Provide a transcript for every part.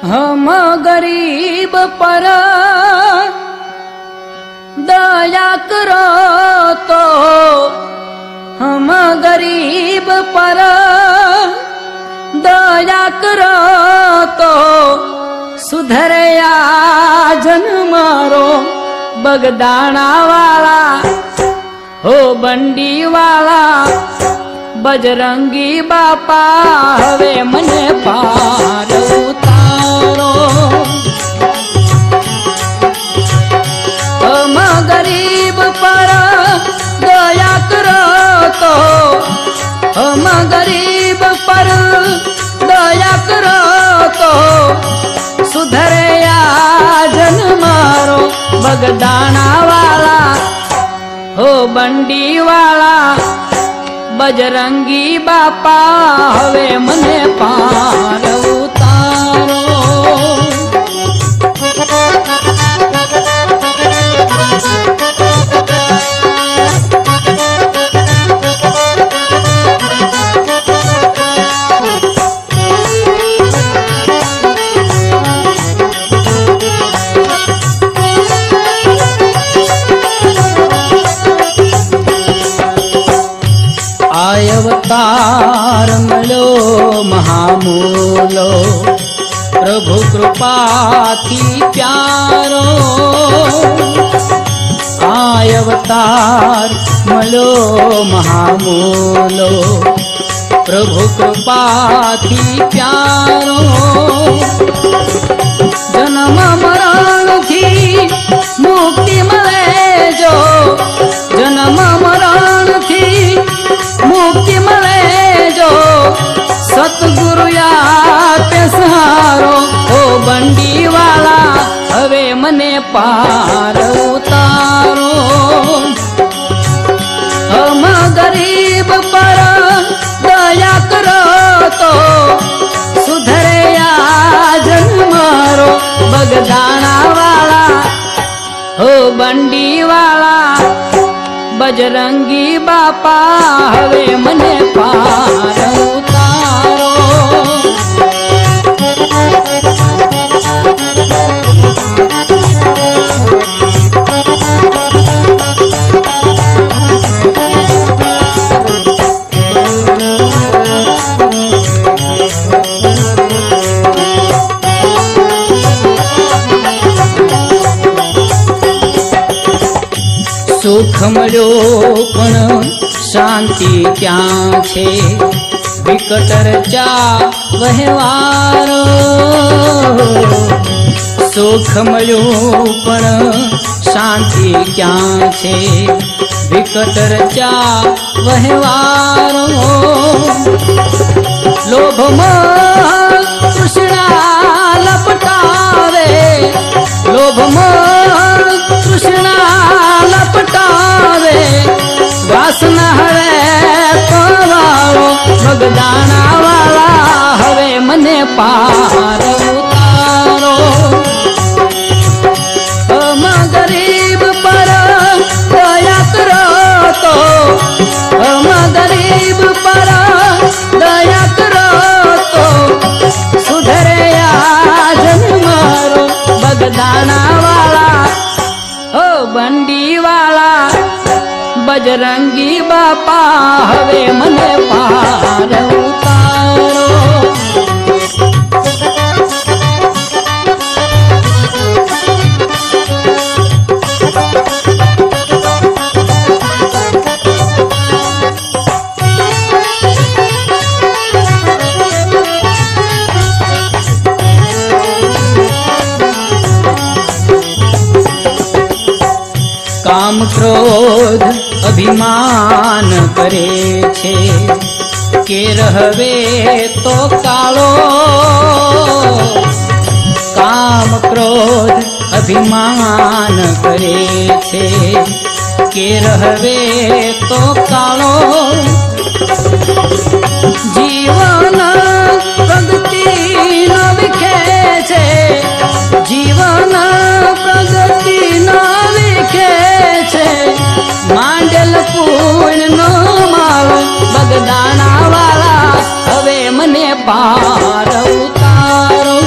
हम गरीब पर दया करो तो, हम गरीब पर दया करो तो सुधरया जन्मारो बगदाना वाला हो बंडी वाला बजरंगी बापा हवे मने पार उतारो। हम गरीब पर दया करो तो, हम गरीब पर दया करो तो सुधरया जन्मारो बगदाना वाला हो बंडी वाला बजरंगी बापा हवे मने पार उतारो। आय अवतार मलो महामूलो प्रभु कृपा थी प्यारो। आय अवतार मलो महामूलो प्रभु कृपा थी प्यारो। जन्म मरण थी मुक्ति मले जो, जन्म मरण थी मुक्ति मले जो सतगुरु या पे सहारो ओ बंडी वाला हवे मने पार उतारो। हम गरीब पर दया करो तो सुधरया जन्मारो बगदाना वाला हो बंडी वाला बजरंगी बापा हवे मने पार उतारो। सुख मळ्यो पण शांति क्या छे विकट रचा वहेवारो। सुख मळ्यो पण शांति क्या छे विकट रचा वहेवारो। लोभ मोह तृष्णा लपटावे, लोभ मोह तृष्णा लपटावे वासना हरे पवारो बगदाना वाला हवे मने पार उतारो। हम गरीब पर दया करो तो, हम गरीब पर दया करो तो सुधरया जन्मारो बगदाना वाला हो बंडी वाला बजरंगी बापा हवे मने पार उतारो। काम क्रोध अभिमान करे छे के रहवे तो कालो। काम क्रोध अभिमान करे छे के रहवे तो कालो। जीवन प्रगति न विखे छे, जीवन प्रगति न विखे छे मांडल पूर्ण नो माल बगदाना वाला हवे मने पार उतारो।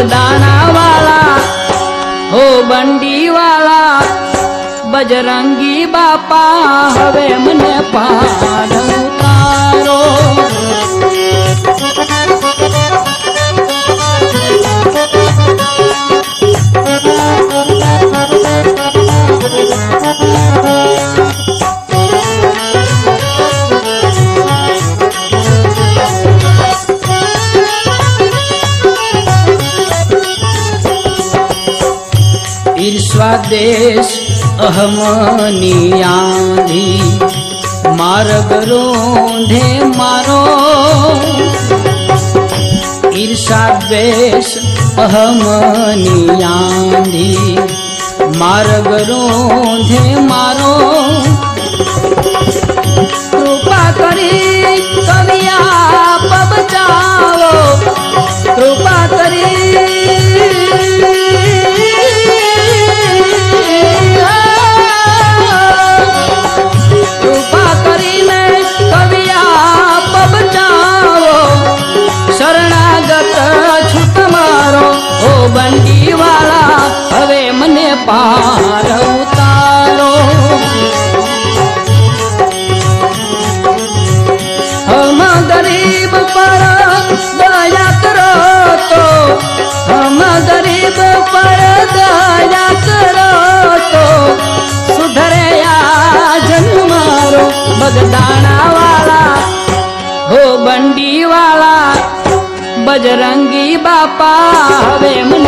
बगदाना वाला हो बंडी वाला बजरंगी बापा हवे मने पार उतारो। ईर्ष्या देश अहमनी आंधी मार्ग रोंधे मारो। ईर्ष्या द्वेष अहमनी आंधी मार्ग रोंधे मारो। कृपा करी कवि आप बचाओ, कृपा करी बंडी वाला हवे मने पार उतारो। हम गरीब पर दया करो तो, हम गरीब पर दया करो तो सुधरे या जन्मारो। बगदाना वाला हो बंडी वाला बजरंगी बापा हवे मने